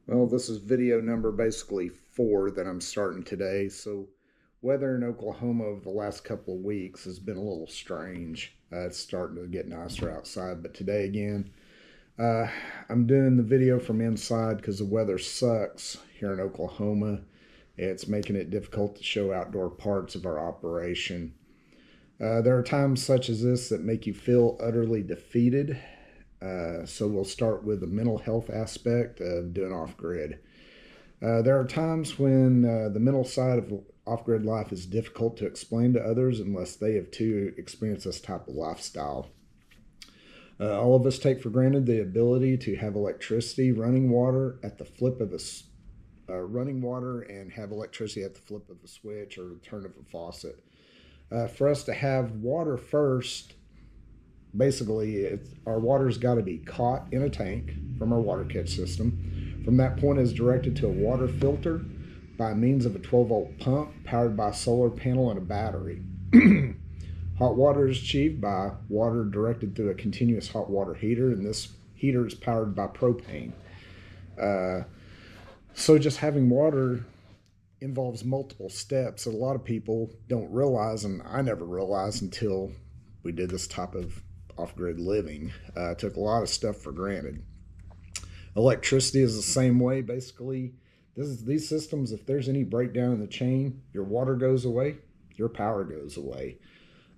Well, this is video number basically 4 that I'm starting today. So, weather in Oklahoma over the last couple of weeks has been a little strange. It's starting to get nicer outside, but today again, uh, I'm doing the video from inside because the weather sucks here in Oklahoma. It's making it difficult to show outdoor parts of our operation. There are times such as this that make you feel utterly defeated. So we'll start with the mental health aspect of doing off grid. There are times when the mental side of off grid life is difficult to explain to others unless they have too experienced this type of lifestyle. All of us take for granted the ability to have electricity, running water at the flip of running water, and have electricity at the flip of a switch or turn of a faucet. For us to have water first, basically our water's got to be caught in a tank from our water catch system. From that point is directed to a water filter by means of a 12-volt pump powered by a solar panel and a battery. Hot water is achieved by water directed through a continuous hot water heater, and this heater is powered by propane. So just having water involves multiple steps that a lot of people don't realize, and I never realized until we did this type of off-grid living. Took a lot of stuff for granted. Electricity is the same way. Basically, these systems, if there's any breakdown in the chain, your water goes away, your power goes away.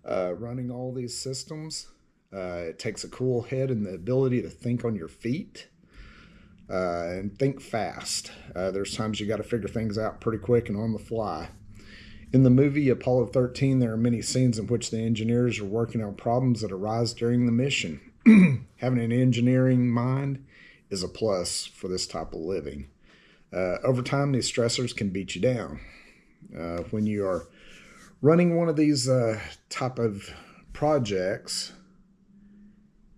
Running all these systems, it takes a cool head and the ability to think on your feet and think fast. There's times you got to figure things out pretty quick and on the fly. In the movie Apollo 13, there are many scenes in which the engineers are working on problems that arise during the mission. Having an engineering mind is a plus for this type of living. Over time, these stressors can beat you down. When you are running one of these type of projects,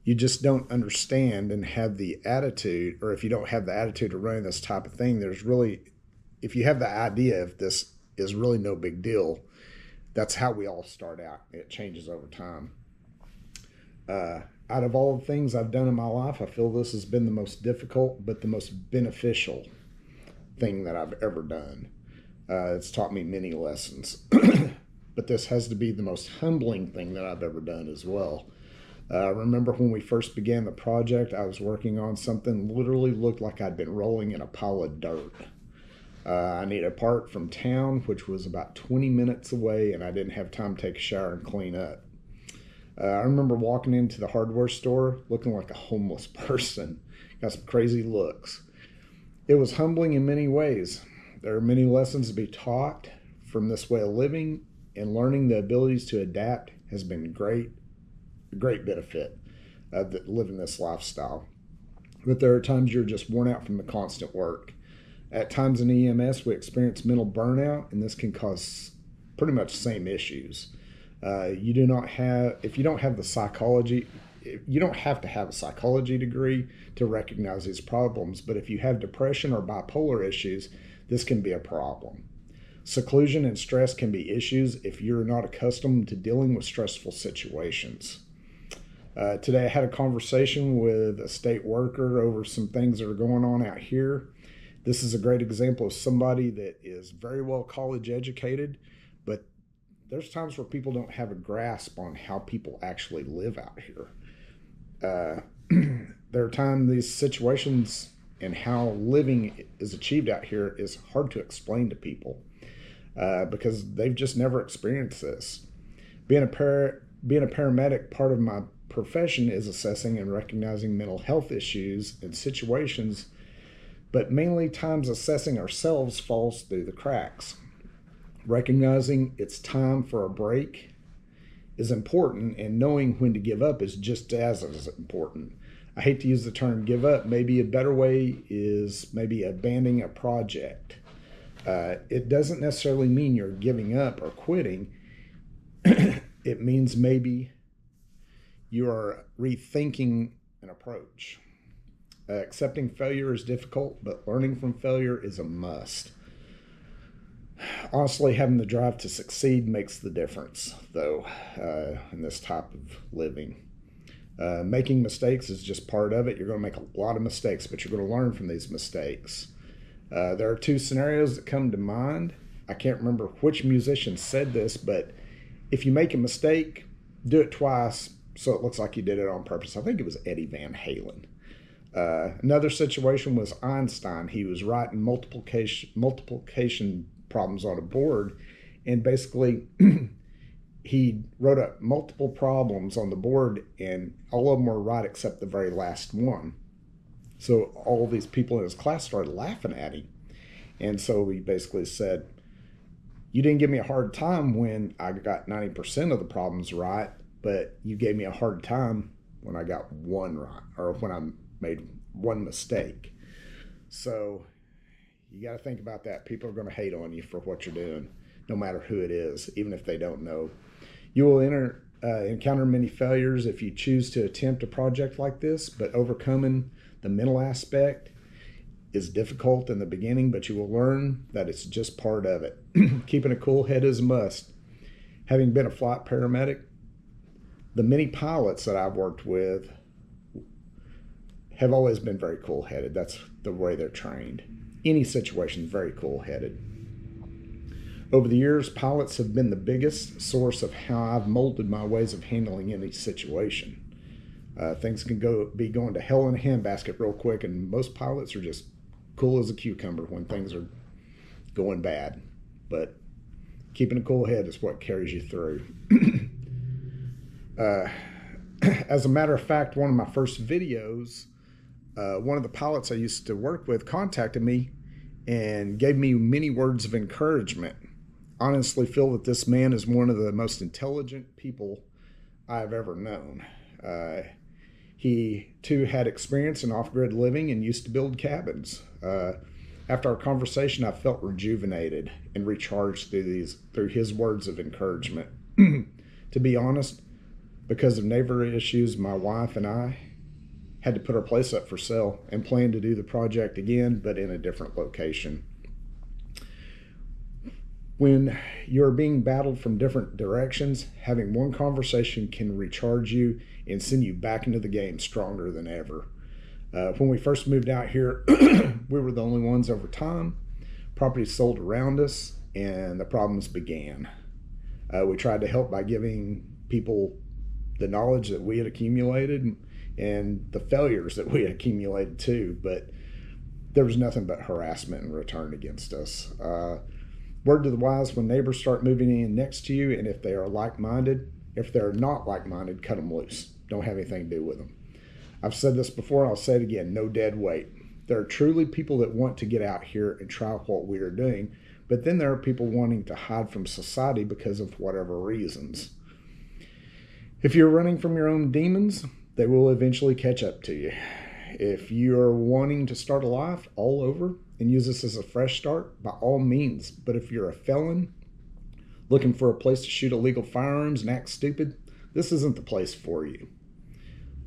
you just don't understand and have the attitude, or if you don't have the attitude of running this type of thing, if you have the idea of this is really no big deal, that's how we all start out. It changes over time. Out of all the things I've done in my life, I feel this has been the most difficult but the most beneficial thing that I've ever done. It's taught me many lessons. But this has to be the most humbling thing that I've ever done as well. Remember when we first began the project, I was working on something literally looked like I'd been rolling in a pile of dirt. I needed a part from town, which was about 20 minutes away, and I didn't have time to take a shower and clean up. I remember walking into the hardware store looking like a homeless person. Got some crazy looks. It was humbling in many ways. There are many lessons to be taught from this way of living, and learning the abilities to adapt has been a great benefit of living this lifestyle. But there are times you're just worn out from the constant work. At times in EMS, we experience mental burnout, and this can cause pretty much the same issues. If you don't have the psychology, you don't have to have a psychology degree to recognize these problems, but if you have depression or bipolar issues, this can be a problem. Seclusion and stress can be issues if you're not accustomed to dealing with stressful situations. Today I had a conversation with a state worker over some things that are going on out here. This is a great example of somebody that is very well college educated, but there's times where people don't have a grasp on how people actually live out here. There are times these situations and how living is achieved out here is hard to explain to people because they've just never experienced this. Being a paramedic, part of my profession is assessing and recognizing mental health issues and situations, but mainly times assessing ourselves falls through the cracks. Recognizing it's time for a break is important, and knowing when to give up is just as important. I hate to use the term give up. Maybe a better way is maybe abandoning a project. It doesn't necessarily mean you're giving up or quitting. It means maybe you are rethinking an approach. Accepting failure is difficult, but learning from failure is a must. Honestly, having the drive to succeed makes the difference, though, in this type of living. Making mistakes is just part of it. You're going to make a lot of mistakes, but you're going to learn from these mistakes. There are two scenarios that come to mind. I can't remember which musician said this, but if you make a mistake, do it twice so it looks like you did it on purpose. I think it was Eddie Van Halen. Another situation was Einstein. He was writing multiplication problems on a board, and basically he wrote up multiple problems on the board, and all of them were right except the very last one. So all these people in his class started laughing at him. And so he basically said, you didn't give me a hard time when I got 90% of the problems right, but you gave me a hard time when I got one right, or when I made one mistake. So you got to think about that. People are going to hate on you for what you're doing, no matter who it is, even if they don't know. You will encounter many failures if you choose to attempt a project like this, but overcoming the mental aspect is difficult in the beginning, but you will learn that it's just part of it. Keeping a cool head is a must. Having been a flight paramedic, the many pilots that I've worked with have always been very cool-headed. That's the way they're trained. Any situation is very cool-headed. Over the years, pilots have been the biggest source of how I've molded my ways of handling any situation. Things can be going to hell in a handbasket real quick, and most pilots are just cool as a cucumber when things are going bad. But keeping a cool head is what carries you through. As a matter of fact, one of my first videos, one of the pilots I used to work with contacted me and gave me many words of encouragement. Honestly feel that this man is one of the most intelligent people I've ever known. He too had experience in off-grid living and used to build cabins. After our conversation, I felt rejuvenated and recharged through his words of encouragement. To be honest, because of neighbor issues, my wife and I had to put our place up for sale and plan to do the project again, but in a different location. When you're being battled from different directions, having one conversation can recharge you and send you back into the game stronger than ever. When we first moved out here, we were the only ones over time. Properties sold around us, and the problems began. We tried to help by giving people the knowledge that we had accumulated and the failures that we had accumulated too, but there was nothing but harassment in return against us. Word to the wise, when neighbors start moving in next to you, and if they are like-minded, if they're not like-minded, cut them loose. Don't have anything to do with them. I've said this before, and I'll say it again, no dead weight. There are truly people that want to get out here and try what we are doing, but then there are people wanting to hide from society because of whatever reasons. If you're running from your own demons, they will eventually catch up to you. If you're wanting to start a life all over and use this as a fresh start, by all means. But if you're a felon looking for a place to shoot illegal firearms and act stupid, this isn't the place for you.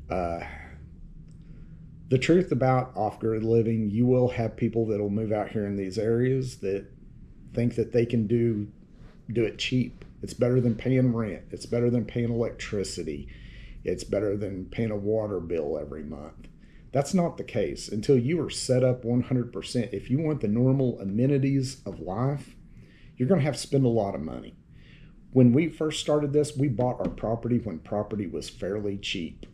The truth about off-grid living, you will have people that will move out here in these areas that think that they can do it cheap. It's better than paying rent. It's better than paying electricity. It's better than paying a water bill every month. That's not the case. Until you are set up 100%, if you want the normal amenities of life, you're going to have to spend a lot of money. When we first started this, we bought our property when property was fairly cheap.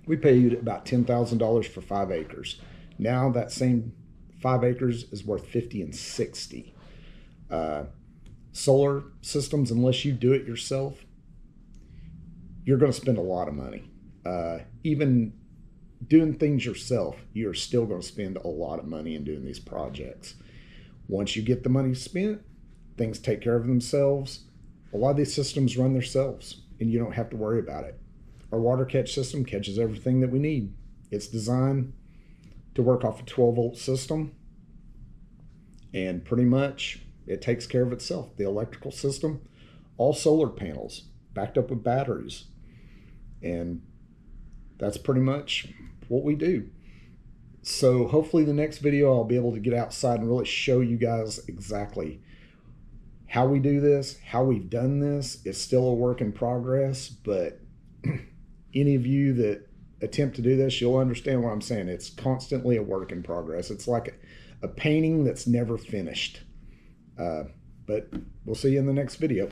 We paid about $10,000 for 5 acres. Now that same 5 acres is worth 50 and 60. Solar systems, unless you do it yourself, you're going to spend a lot of money. Even doing things yourself, you're still going to spend a lot of money in doing these projects. Once you get the money spent, things take care of themselves. A lot of these systems run themselves, and you don't have to worry about it. Our water catch system catches everything that we need. It's designed to work off a 12-volt system, and pretty much it takes care of itself. The electrical system, all solar panels, backed up with batteries, and that's pretty much what we do. So hopefully the next video I'll be able to get outside and really show you guys exactly how we do this, how we've done this. It's still a work in progress, but any of you that attempt to do this, you'll understand what I'm saying. It's constantly a work in progress. It's like a painting that's never finished. But we'll see you in the next video.